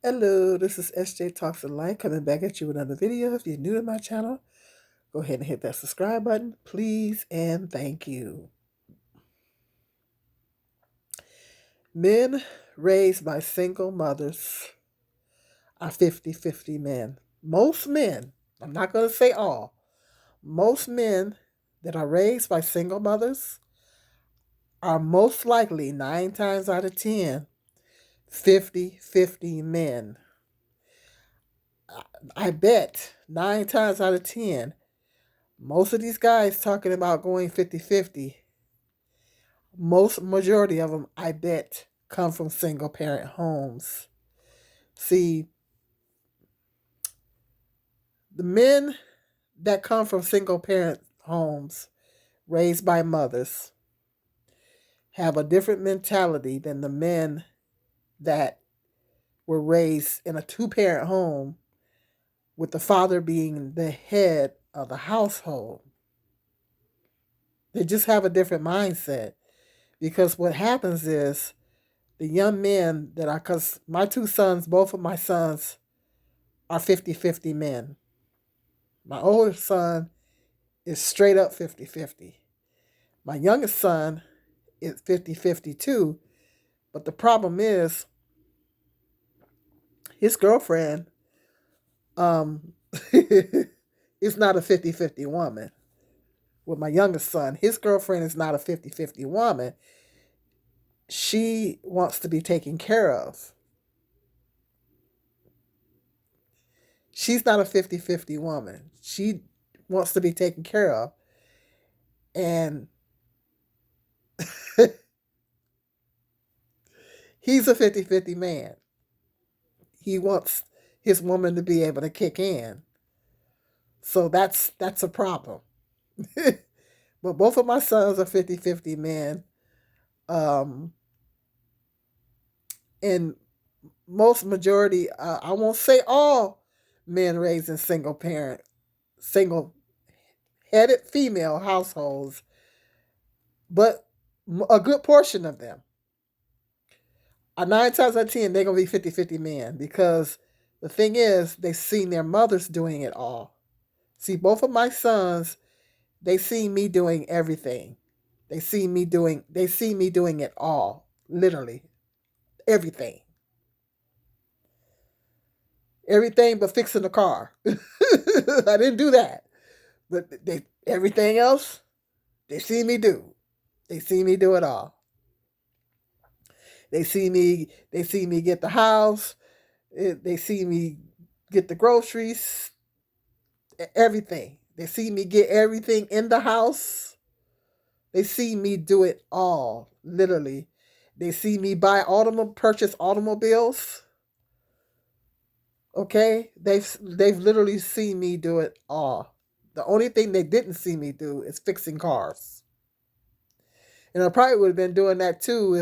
Hello, this is SJ Talks and Life coming back at you with another video. If you're new to my channel, go ahead and hit that subscribe button, please, and thank you. Men raised by single mothers are 50-50 men. Most men, I'm not going to say all, most men that are raised by single mothers are most likely 9 times out of 10 50-50 men. I bet 9 times out of 10 most of these guys talking about going 50-50, most majority of them, I bet, come from single parent homes. See, the men that come from single parent homes raised by mothers have a different mentality than the men that were raised in a two-parent home with the father being the head of the household. They just have a different mindset because what happens is the young men that I, because my two sons, both of my sons are 50-50 men. My older son is straight up 50-50. My youngest son is 50-50 too. But the problem is his girlfriend um, is not a 50-50 woman. With my youngest son, his girlfriend is not a 50-50 woman. She wants to be taken care of. She's not a 50-50 woman. She wants to be taken care of. And he's a 50-50 man. He wants his woman to be able to kick in. So that's a problem. But both of my sons are 50-50 men. Um, and most majority, I won't say all men raised in single headed female households, but a good portion of them are 9 times out of 10, they're going to be 50-50 men because the thing is, they've seen their mothers doing it all. See, both of my sons, they see me doing everything. They see me doing it all. Literally. Everything. Everything but fixing the car. I didn't do that. But everything else, they see me do. They see me do it all. They see me get the house. They see me get the groceries, everything. They see me get everything in the house. They see me do it all, literally. They see me purchase automobiles. Okay, they've literally seen me do it all. The only thing they didn't see me do is fixing cars. And I probably would have been doing that too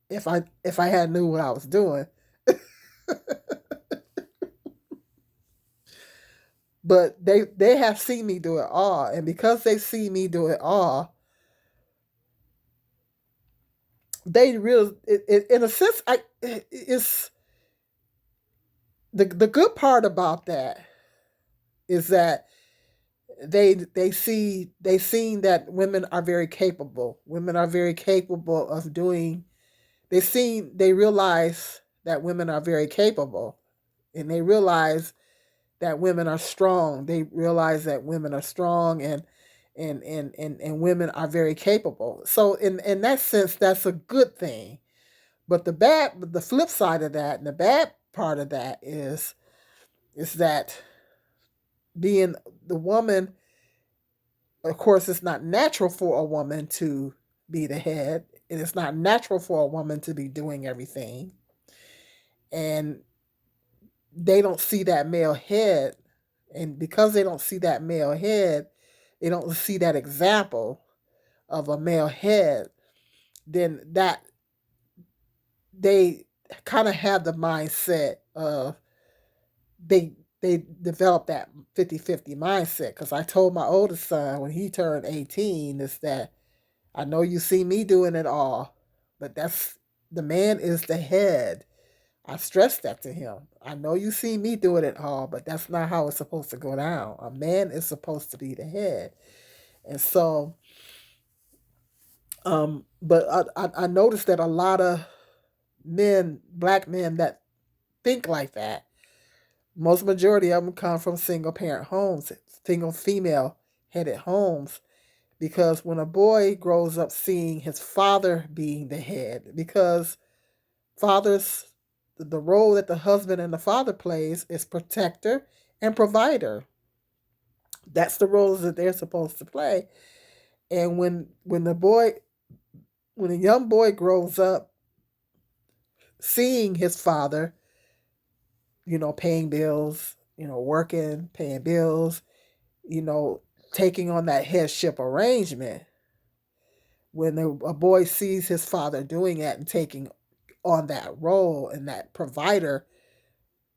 if I had knew what I was doing. But they have seen me do it all, and because they see me do it all, they really, in a sense, it's the good part about that is that they seen that women are very capable. Women are very capable of doing. They realize that women are very capable, and they realize that women are strong. They realize that women are strong and women are very capable. So in that sense, that's a good thing. But the flip side of that, and the bad part of that is that being the woman, of course, it's not natural for a woman to be the head, and it's not natural for a woman to be doing everything. And they don't see that male head, and because they don't see that male head, they don't see that example of a male head, then that they kind of have the mindset of they develop that 50-50 mindset. Because I told my oldest son when he turned 18 is that I know you see me doing it all, but that's the man is the head I stressed that to him. I know you see me do it at all, but that's not how it's supposed to go down. A man is supposed to be the head. And so, but I noticed that a lot of men, black men that think like that, most majority of them come from single parent homes, single female headed homes. Because when a boy grows up seeing his father being the head, because fathers, the role that the husband and the father plays is protector and provider. That's the roles that they're supposed to play. And when a young boy grows up seeing his father, paying bills, working, paying bills, you know, taking on that headship arrangement, when a boy sees his father doing that and taking on that role and that provider,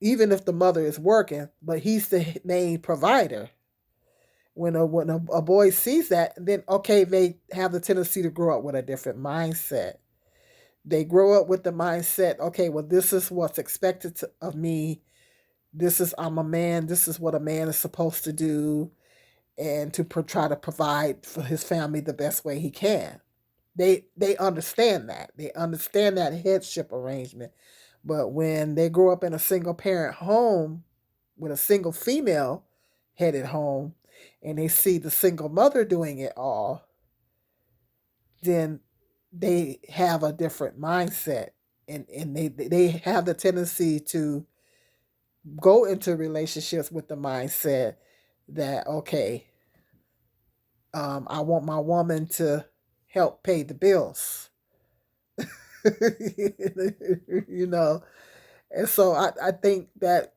even if the mother is working, but he's the main provider. When a boy sees that, then okay, they have the tendency to grow up with a different mindset. They grow up with the mindset, okay, well, this is what's expected of me. I'm a man. This is what a man is supposed to do, and to try to provide for his family the best way he can. They understand that. They understand that headship arrangement. But when they grow up in a single parent home with a single female headed home, and they see the single mother doing it all, then they have a different mindset, and they have the tendency to go into relationships with the mindset that, okay, I want my woman to help pay the bills. you know and so I think that,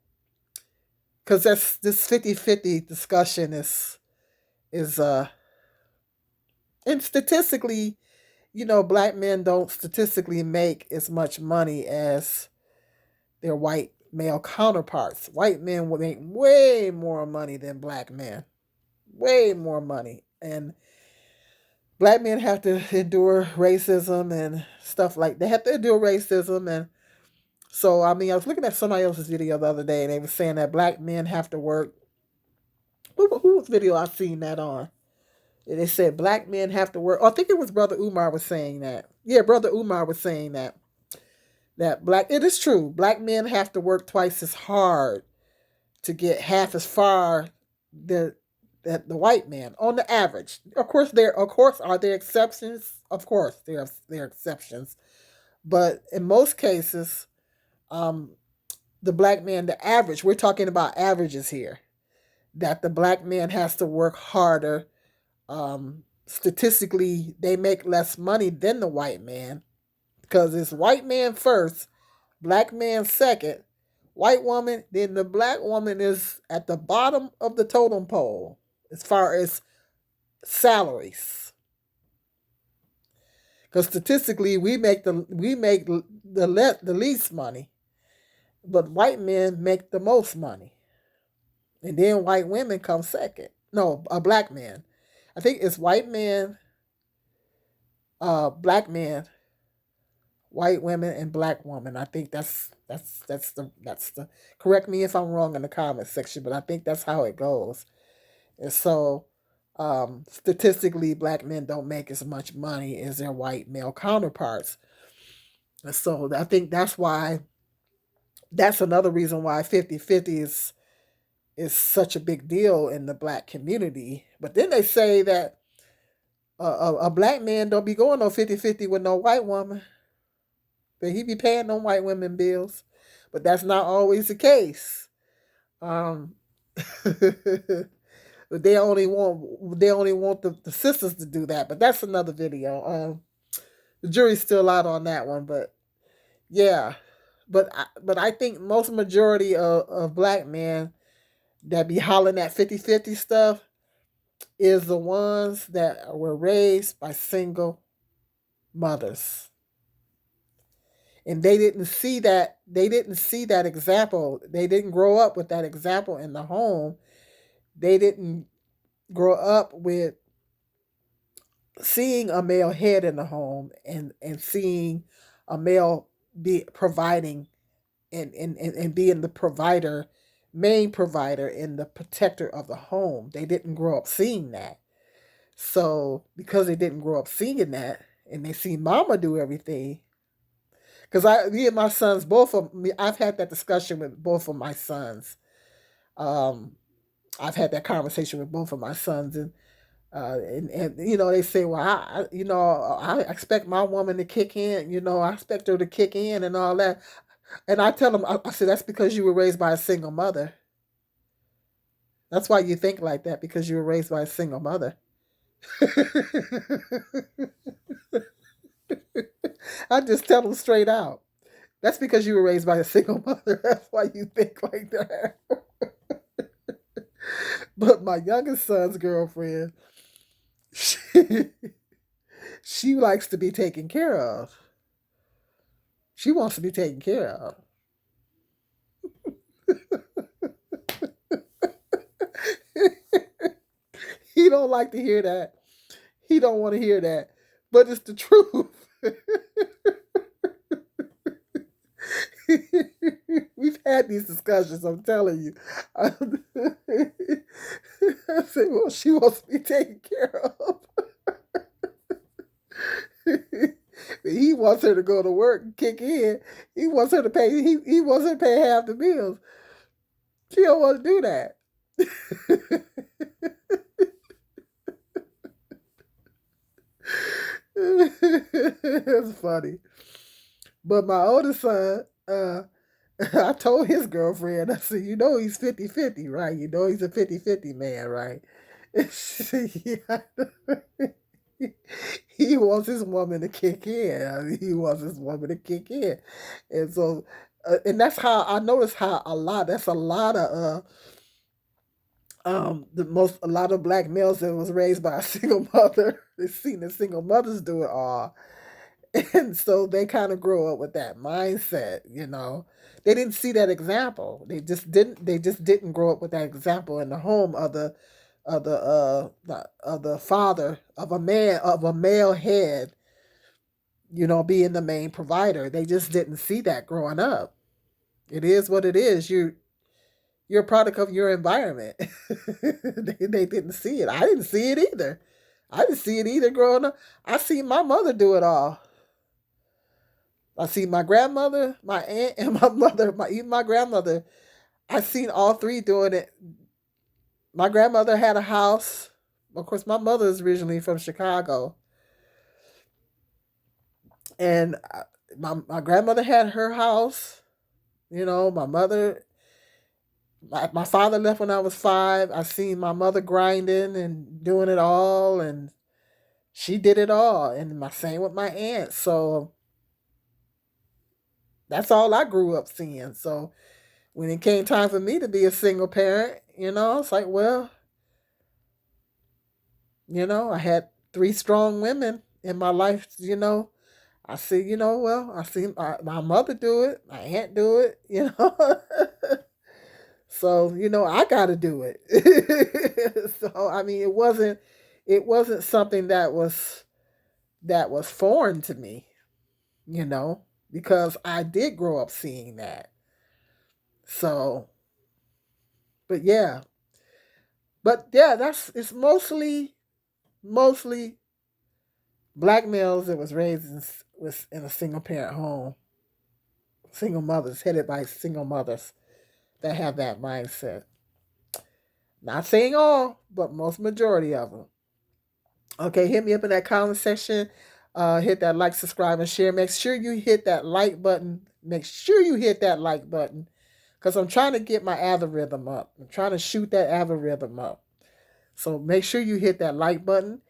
because that's this 50-50 discussion is and statistically, black men don't statistically make as much money as their white male counterparts. White men would make way more money than black men, way more money. And black men have to endure racism and stuff like they have to endure racism. And so, I mean, I was looking at somebody else's video the other day, and they were saying that black men have to work. Whose video I seen that on? And they said black men have to work. Oh, I think it was Brother Umar was saying that. Yeah, Brother Umar was saying that it is true. Black men have to work twice as hard to get half as far the that the white man on the average. Of course are there exceptions. Of course there are exceptions, but in most cases, um, the black man, the average. We're talking about averages here. That the black man has to work harder. Statistically, they make less money than the white man, because it's white man first, black man second, white woman, then the black woman is at the bottom of the totem pole as far as salaries. Because statistically, we make the least money, but white men make the most money, and then white women come second. No, a black man. I think it's white man, black man, white women, and black woman. I think that's the. Correct me if I'm wrong in the comment section, but I think that's how it goes. And so, statistically, black men don't make as much money as their white male counterparts. And so I think that's another reason why 50-50 is such a big deal in the black community. But then they say that a black man don't be going on 50-50 with no white woman. That he be paying no white women bills. But that's not always the case. Um, they only want the sisters to do that. But that's another video. The jury's still out on that one. But yeah, but I think most majority of black men that be hollering at 50-50 stuff is the ones that were raised by single mothers. And they didn't see that example. They didn't grow up with that example in the home. They didn't grow up with seeing a male head in the home, and seeing a male be providing and being the provider, main provider and the protector of the home. They didn't grow up seeing that. So because they didn't grow up seeing that, and they see mama do everything, because me and my sons, both of me, I've had that discussion with both of my sons. Um, I've had that conversation with both of my sons, and they say, well, I expect my woman to kick in. I expect her to kick in and all that. And I tell them, I say, that's because you were raised by a single mother. That's why you think like that, because you were raised by a single mother. I just tell them straight out. That's because you were raised by a single mother. That's why you think like that. But my youngest son's girlfriend, she, she likes to be taken care of. She wants to be taken care of. He don't like to hear that. He don't want to hear that. But it's the truth. We've had these discussions, I'm telling you. I said, well, she wants to be taken care of. He wants her to go to work and kick in. He wants her to pay. He wants her to pay half the bills. She don't want to do that. It's funny. But my oldest son, I told his girlfriend, I said, he's 50-50, right? He's a 50-50 man, right? She said, yeah. He wants his woman to kick in. He wants his woman to kick in. And so, and that's how I noticed how that's a lot of, a lot of black males that was raised by a single mother. They've seen the single mothers do it all. And so they kind of grow up with that mindset. They didn't see that example. They just didn't grow up with that example in the home of the father of a male head, being the main provider. They just didn't see that growing up. It is what it is. You're a product of your environment. They didn't see it. I didn't see it either. I didn't see it either growing up. I seen my mother do it all. I see my grandmother, my aunt, and my mother, even my grandmother. I seen all three doing it. My grandmother had a house. Of course, my mother is originally from Chicago, and my grandmother had her house. My mother, my father left when I was 5. I seen my mother grinding and doing it all, and she did it all. And my same with my aunt. So that's all I grew up seeing. So when it came time for me to be a single parent, it's like, well, I had 3 strong women in my life. I see, well, I see my mother do it, my aunt do it. So, I got to do it. So, I mean, it wasn't something that was foreign to me, you know, because I did grow up seeing that. So, but yeah, it's mostly black males that was raised in a single parent home, single mothers headed by single mothers that have that mindset. Not saying all, but most majority of them. Okay, hit me up in that comment section. Hit that like, subscribe, and share. Make sure you hit that like button. Make sure you hit that like button because I'm trying to get my algorithm up. I'm trying to shoot that algorithm up. So make sure you hit that like button.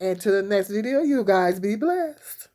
And to the next video, you guys be blessed.